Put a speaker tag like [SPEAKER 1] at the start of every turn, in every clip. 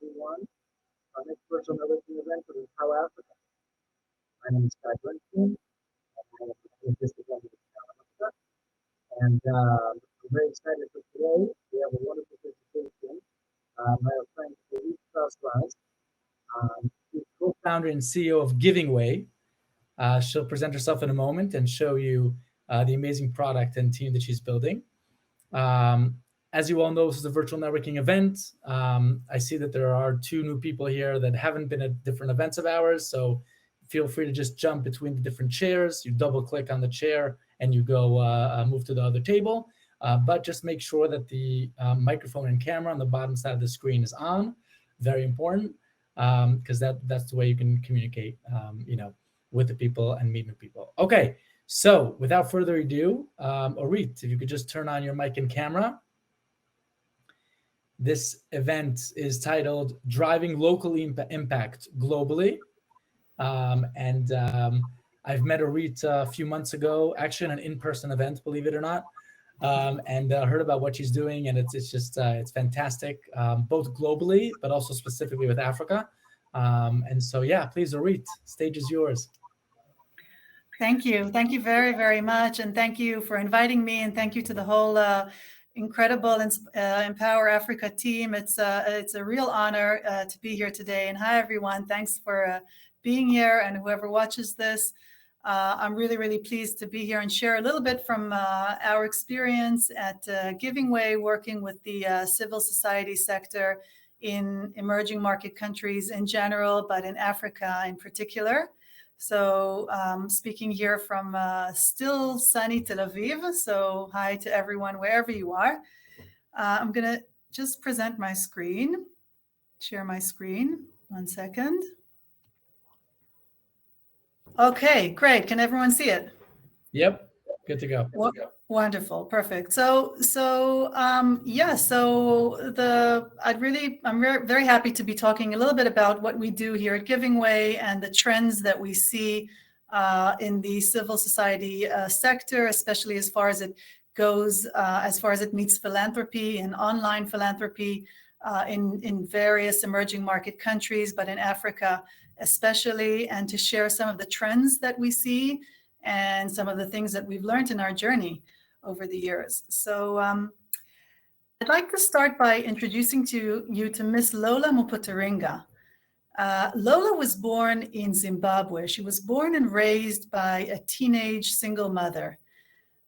[SPEAKER 1] everyone. Our next virtual networking event for Empower Africa. My name is Scott Bernstein, and I am the district of Africa. And I'm very excited for today. We have a wonderful presentation by our friend Orit Strauss Raz. She's co-founder and CEO of GivingWay. She'll present herself in a moment and show you the amazing product and team that she's building. As you all know, this is a virtual networking event. I see that there are 2 new people here that haven't been at different events of ours, so feel free to just jump between the different chairs. You double click on the chair and you go move to the other table, but just make sure that the microphone and camera on the bottom side of the screen is on. Very important, because that's the way you can communicate with the people and meet new people. Okay, so without further ado, Orit, if you could just turn on your mic and camera. This event is titled Driving Local Impact Globally. I've met Orit a few months ago, actually in an in-person event, believe it or not, and heard about what she's doing, and it's fantastic, both globally, but also specifically with Africa. And so, yeah, please, Orit, stage is yours.
[SPEAKER 2] Thank you. Thank you very, very much. And thank you for inviting me. And thank you to the whole incredible Empower Africa team. It's a real honor to be here today. And hi, everyone. Thanks for being here, and whoever watches this. I'm really, really pleased to be here and share a little bit from our experience at GivingWay, working with the civil society sector in emerging market countries in general, but in Africa in particular. So speaking here from still sunny Tel Aviv. So hi to everyone, wherever you are. I'm going to just present my screen, share my screen. 1 second. Okay, great. Can everyone see it?
[SPEAKER 1] Yep, good to go.
[SPEAKER 2] Wonderful, perfect. I'm very happy to be talking a little bit about what we do here at GivingWay and the trends that we see in the civil society sector, especially as far as it goes, as far as it meets philanthropy and online philanthropy in various emerging market countries, but in Africa especially, and to share some of the trends that we see and some of the things that we've learned in our journey over the years. So I'd like to start by introducing you to Miss Lola Muputaringa. Lola was born in Zimbabwe. She was born and raised by a teenage single mother.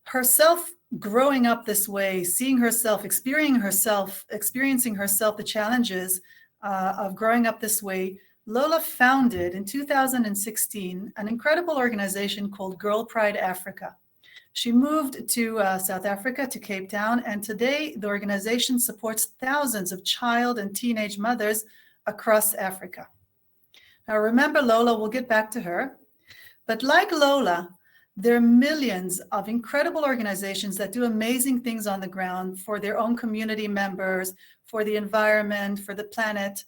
[SPEAKER 2] Herself growing up this way, seeing herself, experiencing herself the challenges of growing up this way, Lola founded in 2016 an incredible organization called Girl Pride Africa. She moved to South Africa, to Cape Town, and today the organization supports thousands of child and teenage mothers across Africa. Now remember Lola, we'll get back to her, but like Lola, there are millions of incredible organizations that do amazing things on the ground for their own community members, for the environment, for the planet.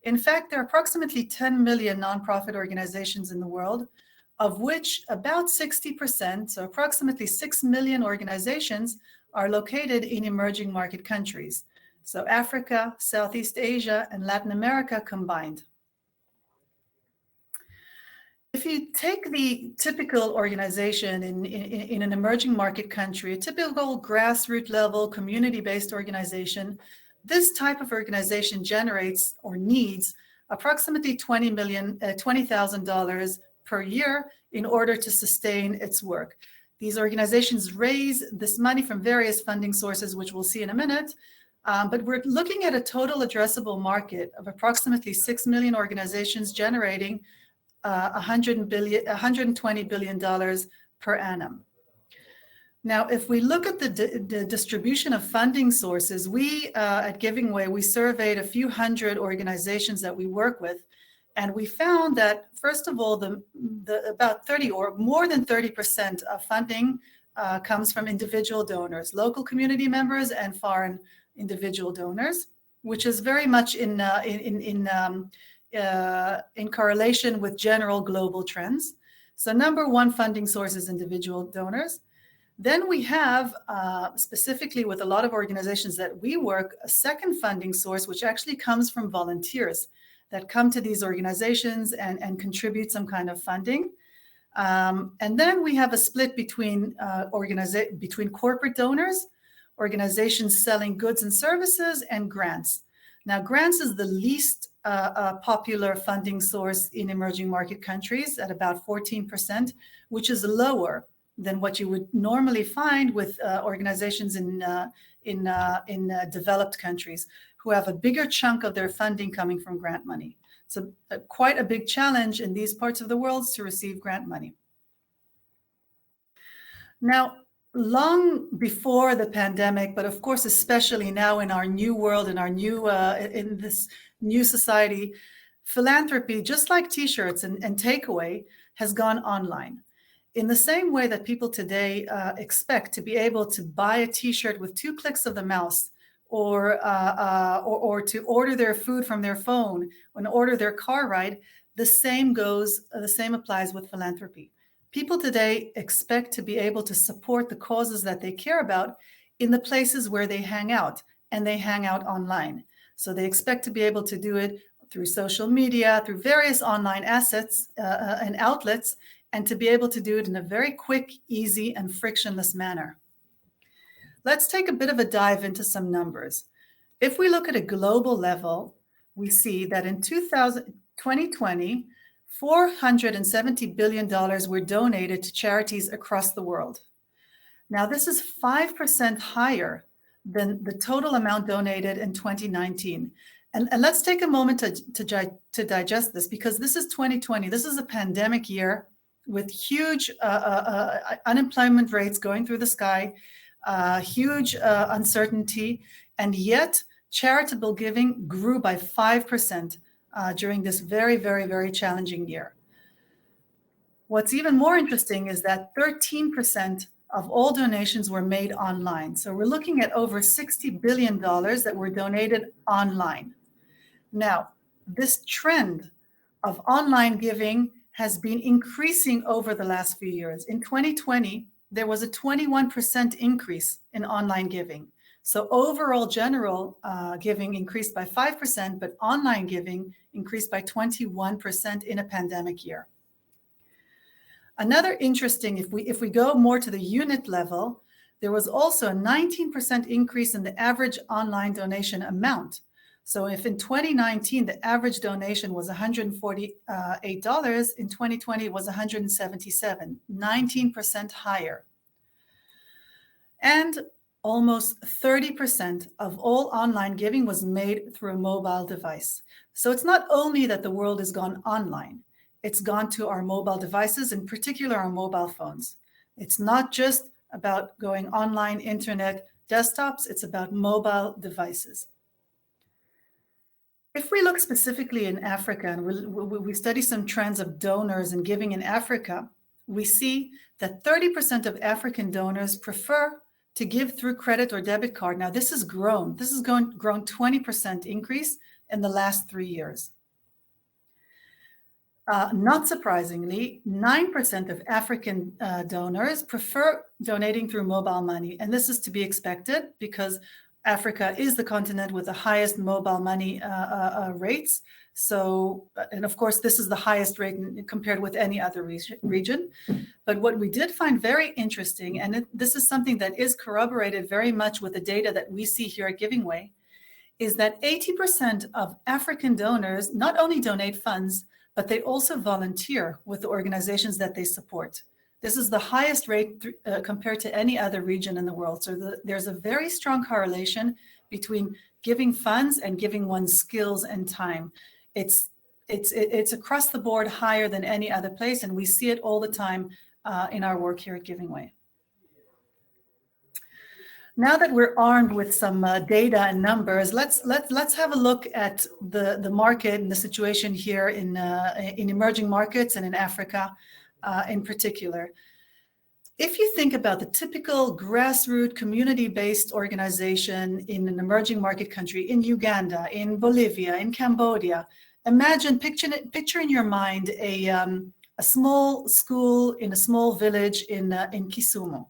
[SPEAKER 2] In fact, there are approximately 10 million nonprofit organizations in the world, of which about 60%, so approximately 6 million organizations, are located in emerging market countries. So Africa, Southeast Asia, and Latin America combined. If you take the typical organization in an emerging market country, a typical grassroots level community-based organization, this type of organization generates or needs approximately $20,000 per year in order to sustain its work. These organizations raise this money from various funding sources, which we'll see in a minute, but we're looking at a total addressable market of approximately 6 million organizations generating $120 billion per annum. Now, if we look at the distribution of funding sources, we at GivingWay, we surveyed a few hundred organizations that we work with, and we found that, first of all, about 30 or more than 30% of funding comes from individual donors, local community members and foreign individual donors, which is very much in correlation with general global trends. So number one funding source is individual donors. Then we have, specifically with a lot of organizations that we work, a second funding source, which actually comes from volunteers that come to these organizations and contribute some kind of funding. And then we have a split between corporate donors, organizations selling goods and services, and grants. Now, grants is the least popular funding source in emerging market countries at about 14%, which is lower than what you would normally find with organizations in developed countries who have a bigger chunk of their funding coming from grant money. So quite a big challenge in these parts of the world to receive grant money. Now, long before the pandemic, but of course, especially now in our new world, in this new society, philanthropy, just like T-shirts and takeaway, has gone online. In the same way that people today expect to be able to buy a T-shirt with 2 clicks of the mouse, or to order their food from their phone, or order their car ride, the same applies with philanthropy. People today expect to be able to support the causes that they care about in the places where they hang out, and they hang out online. So they expect to be able to do it through social media, through various online assets and outlets, and to be able to do it in a very quick, easy, and frictionless manner. Let's take a bit of a dive into some numbers. If we look at a global level, we see that in 2020, $470 billion were donated to charities across the world. Now, this is 5% higher than the total amount donated in 2019. And let's take a moment to digest this, because this is 2020. This is a pandemic year with huge unemployment rates going through the sky, huge uncertainty, and yet charitable giving grew by 5% during this very, very, very challenging year. What's even more interesting is that 13% of all donations were made online. So we're looking at over $60 billion that were donated online. Now, this trend of online giving has been increasing over the last few years. In 2020, there was a 21% increase in online giving. So overall general giving increased by 5%, but online giving increased by 21% in a pandemic year. Another interesting, if we go more to the unit level, there was also a 19% increase in the average online donation amount. So if in 2019, the average donation was $148, in 2020, it was $177, 19% higher. And almost 30% of all online giving was made through a mobile device. So it's not only that the world has gone online, it's gone to our mobile devices, in particular our mobile phones. It's not just about going online, internet, desktops, it's about mobile devices. If we look specifically in Africa, and we study some trends of donors and giving in Africa, we see that 30% of African donors prefer to give through credit or debit card. Now, this has grown. This has grown 20% increase in the last 3 years. Not surprisingly, 9% of African donors prefer donating through mobile money. And this is to be expected because Africa is the continent with the highest mobile money rates. So, and of course, this is the highest rate compared with any other region. But what we did find very interesting, and this is something that is corroborated very much with the data that we see here at GivingWay, is that 80% of African donors not only donate funds, but they also volunteer with the organizations that they support. This is the highest rate compared to any other region in the world. So there's a very strong correlation between giving funds and giving one's skills and time. It's across the board higher than any other place, and we see it all the time in our work here at GivingWay. Now that we're armed with some data and numbers, let's have a look at the market and the situation here in emerging markets and in Africa in particular. If you think about the typical grassroots community-based organization in an emerging market country, in Uganda, in Bolivia, in Cambodia, picture in your mind a small school in a small village in Kisumu.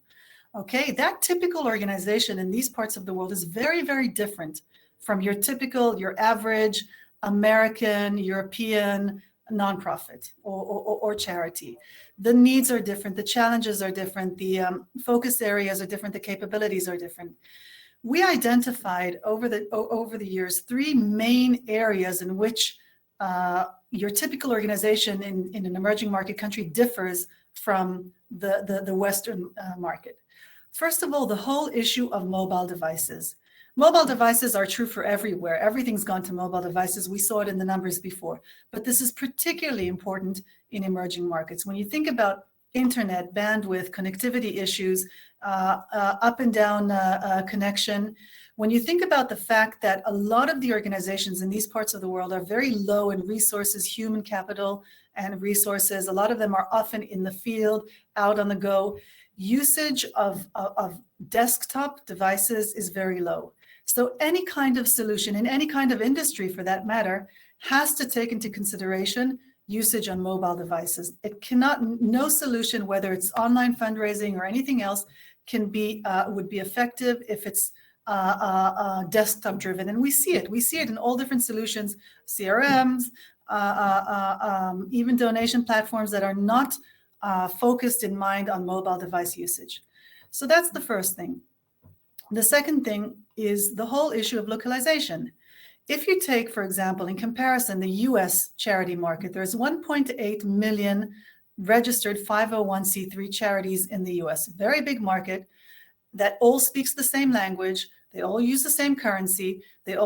[SPEAKER 2] Okay, that typical organization in these parts of the world is very, very different from your typical, your average American, European nonprofit or charity. The needs are different, the challenges are different, the focus areas are different, the capabilities are different. We identified over the years 3 main areas in which your typical organization in an emerging market country differs from the Western market. First of all, the whole issue of mobile devices. Mobile devices are true for everywhere. Everything's gone to mobile devices. We saw it in the numbers before, but this is particularly important in emerging markets. When you think about internet, bandwidth, connectivity issues, up and down connection, when you think about the fact that a lot of the organizations in these parts of the world are very low in resources, human capital and resources, a lot of them are often in the field, out on the go, usage of desktop devices is very low. So any kind of solution in any kind of industry for that matter has to take into consideration usage on mobile devices. It cannot, no solution, whether it's online fundraising or anything else, would be effective if it's desktop driven. And we see it in all different solutions, CRMs, even donation platforms that are not focused in mind on mobile device usage. So that's the first thing. The second thing is the whole issue of localization. If you take, for example, in comparison, the US charity market, there's 1.8 million registered 501c3 charities in the US, very big market that all speaks the same language. They all use the same currency. They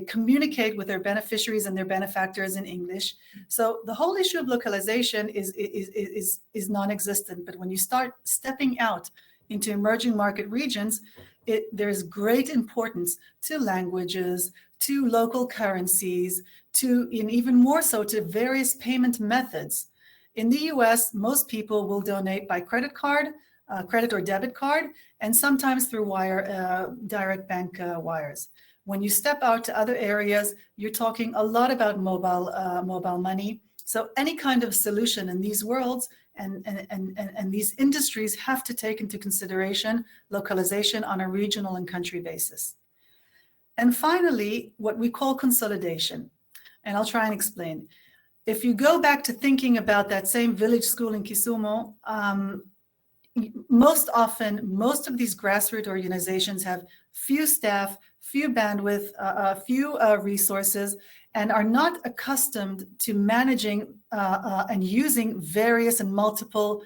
[SPEAKER 2] communicate with their beneficiaries and their benefactors in English. So the whole issue of localization is non-existent. But when you start stepping out into emerging market regions, there's great importance to languages, to local currencies, and even more so to various payment methods. In the US, most people will donate by credit card, credit or debit card, and sometimes through direct bank wires. When you step out to other areas, you're talking a lot about mobile money. So any kind of solution in these worlds and these industries have to take into consideration localization on a regional and country basis. And finally, what we call consolidation. And I'll try and explain. If you go back to thinking about that same village school in Kisumu, most often, most of these grassroots organizations have few staff, few bandwidth, few resources, and are not accustomed to managing and using various and multiple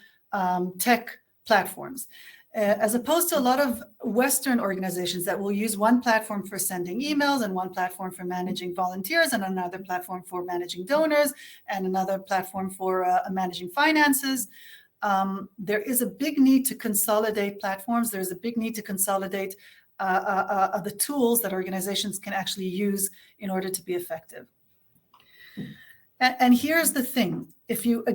[SPEAKER 2] tech platforms. As opposed to a lot of Western organizations that will use one platform for sending emails and one platform for managing volunteers and another platform for managing donors and another platform for managing finances. There is a big need to consolidate platforms. There's a big need to consolidate the tools that organizations can actually use in order to be effective. And here's the thing. If you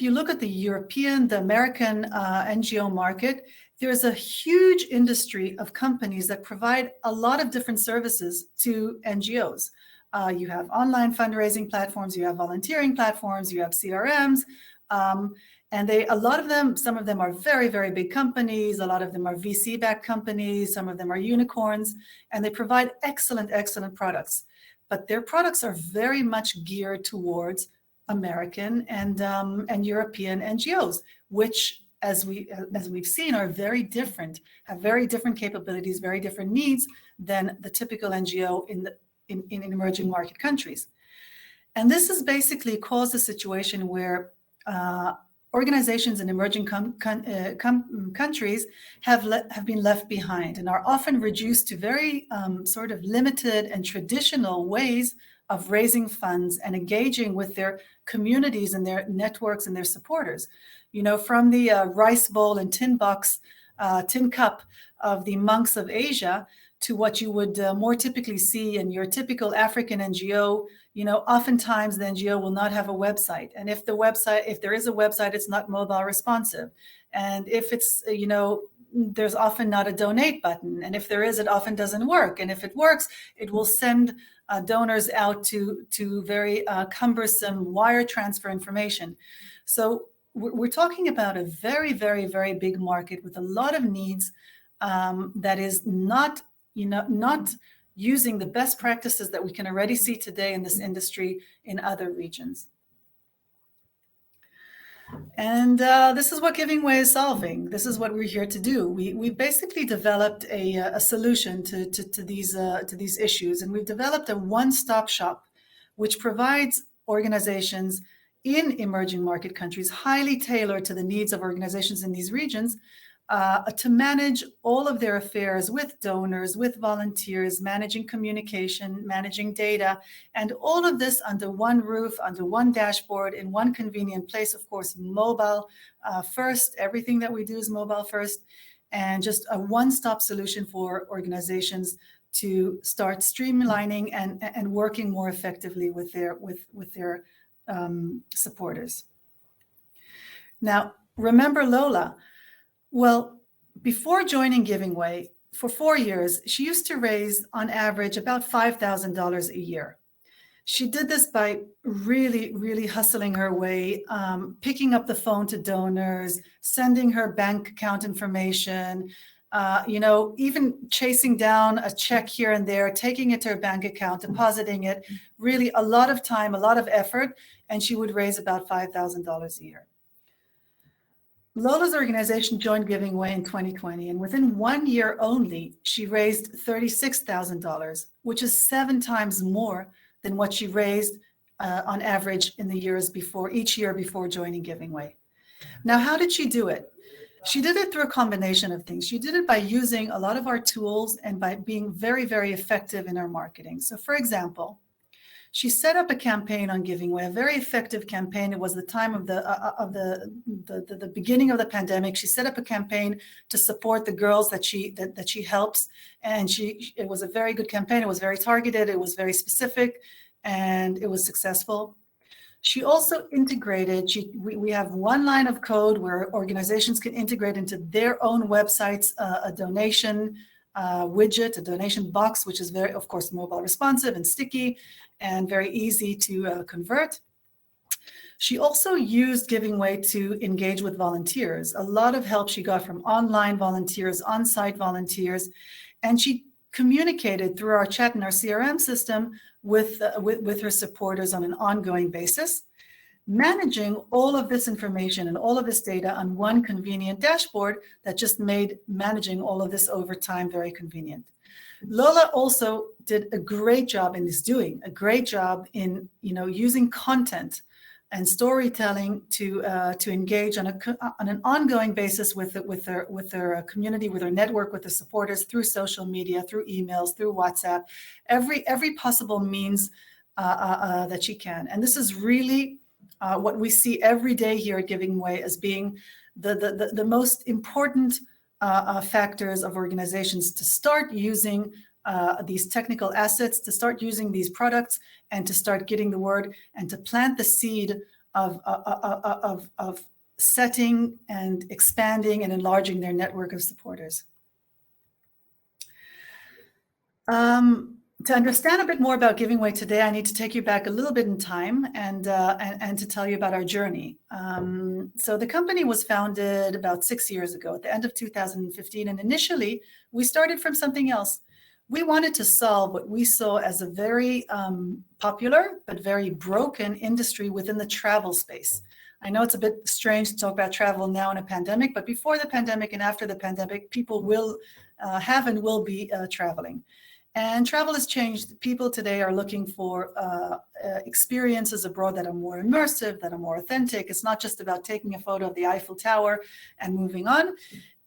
[SPEAKER 2] look at the European, the American NGO market, there's a huge industry of companies that provide a lot of different services to NGOs. You have online fundraising platforms, you have volunteering platforms, you have CRMs, and a lot of them, some of them are very, very big companies, a lot of them are VC-backed companies, some of them are unicorns, and they provide excellent, excellent products. But their products are very much geared towards American and European NGOs, which, as we've seen, are very different, have very different capabilities, very different needs than the typical NGO in emerging market countries. And this has basically caused a situation where organizations in emerging countries have been left behind and are often reduced to very sort of limited and traditional ways of raising funds and engaging with their communities and their networks and their supporters. You know, from the rice bowl and tin cup of the monks of Asia to what you would more typically see in your typical African NGO. You know, oftentimes the NGO will not have a website. And if there is a website, it's not mobile responsive. And if it's, there's often not a donate button. And if there is, it often doesn't work. And if it works, it will send donors out to very cumbersome wire transfer information. So we're talking about a very, very, very big market with a lot of needs that is not, not using the best practices that we can already see today in this industry in other regions. And this is what GivingWay is solving. This is what we're here to do. We basically developed a solution to these issues, and we've developed a one-stop shop, which provides organizations in emerging market countries, highly tailored to the needs of organizations in these regions, to manage all of their affairs with donors, with volunteers, managing communication, managing data, and all of this under one roof, under one dashboard, in one convenient place. Of course, mobile first. Everything that we do is mobile first, and just a one-stop solution for organizations to start streamlining and working more effectively with their supporters. Now, remember Lola. Well, before joining GivingWay, for 4 years, she used to raise on average about $5,000 a year. She did this by really, really hustling her way, picking up the phone to donors, sending her bank account information, even chasing down a check here and there, taking it to her bank account, depositing it, really a lot of time, a lot of effort, and she would raise about $5,000 a year. Lola's organization joined GivingWay in 2020, and within 1 year only, she raised $36,000, which is 7 times more than what she raised on average in the years before, each year before joining GivingWay. Now, how did she do it? She did it through a combination of things. She did it by using a lot of our tools and by being very, very effective in our marketing. So, for example, she set up a campaign on GivingWay, a very effective campaign. It was the time of the beginning of the pandemic. She set up a campaign to support the girls that she helps, and it was a very good campaign. It was very targeted. It was very specific, and it was successful. She also integrated. We have one line of code where organizations can integrate into their own websites a donation widget, a donation box, which is very, of course, mobile responsive and sticky, and very easy to convert. She also used GivingWay to engage with volunteers. A lot of help she got from online volunteers, on-site volunteers, and she communicated through our chat and our CRM system with her supporters on an ongoing basis, managing all of this information and all of this data on one convenient dashboard that just made managing all of this over time very convenient. Lola also did a great job and is doing a great job in using content and storytelling to engage on an ongoing basis with their community, with their network, with the supporters through social media, through emails, through WhatsApp, every possible means that she can. And this is really what we see every day here at GivingWay as being the most important factors of organizations to start using these technical assets, to start using these products, and to start getting the word and to plant the seed of setting and expanding and enlarging their network of supporters. To understand a bit more about GivingWay today, I need to take you back a little bit in time and to tell you about our journey. So the company was founded about 6 years ago at the end of 2015. And initially, we started from something else. We wanted to solve what we saw as a very popular but very broken industry within the travel space. I know it's a bit strange to talk about travel now in a pandemic, but before the pandemic and after the pandemic, people will have and will be traveling. And travel has changed. People today are looking for experiences abroad that are more immersive, that are more authentic. It's not just about taking a photo of the Eiffel Tower and moving on.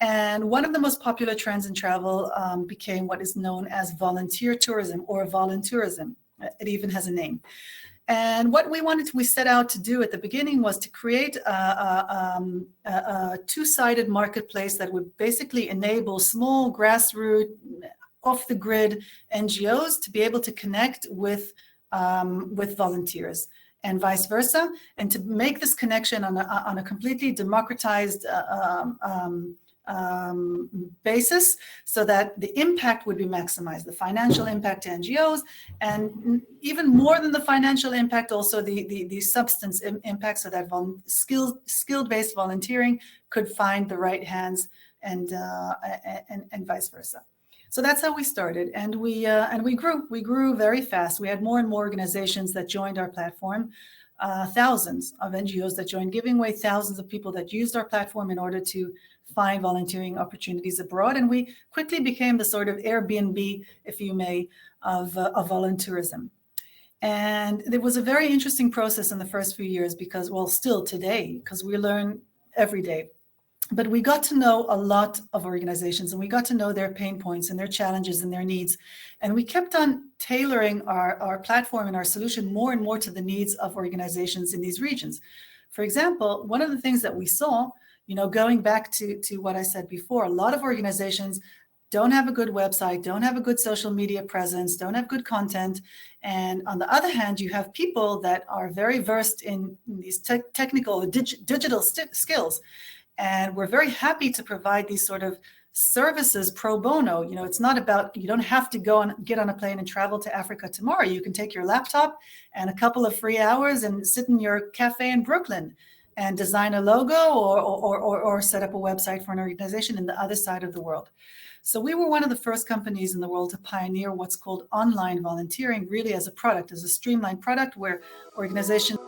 [SPEAKER 2] And one of the most popular trends in travel became what is known as volunteer tourism or voluntourism. It even has a name. And what we set out to do at the beginning was to create a two-sided marketplace that would basically enable small grassroots, off-the-grid NGOs to be able to connect with volunteers and vice versa, and to make this connection on a completely democratized basis, so that the impact would be maximized, the financial impact to NGOs, and even more than the financial impact, also the substance impact, so that skill-based volunteering could find the right hands, and vice versa. So that's how we started, and we grew very fast. We had more and more organizations that joined our platform. Thousands of NGOs that joined GivingWay, thousands of people that used our platform in order to find volunteering opportunities abroad. And we quickly became the sort of Airbnb, if you may, of volunteerism. And it was a very interesting process in the first few years because, well, still today, because we learn every day. But we got to know a lot of organizations, and we got to know their pain points and their challenges and their needs. And we kept on tailoring our platform and our solution more and more to the needs of organizations in these regions. For example, one of the things that we saw, going back to what I said before, a lot of organizations don't have a good website, don't have a good social media presence, don't have good content. And on the other hand, you have people that are very versed in these technical or digital skills. And we're very happy to provide these sort of services pro bono. It's not about, you don't have to go and get on a plane and travel to Africa tomorrow. You can take your laptop and a couple of free hours and sit in your cafe in Brooklyn and design a logo or set up a website for an organization in the other side of the world. So we were one of the first companies in the world to pioneer what's called online volunteering, really as a product, as a streamlined product where organizations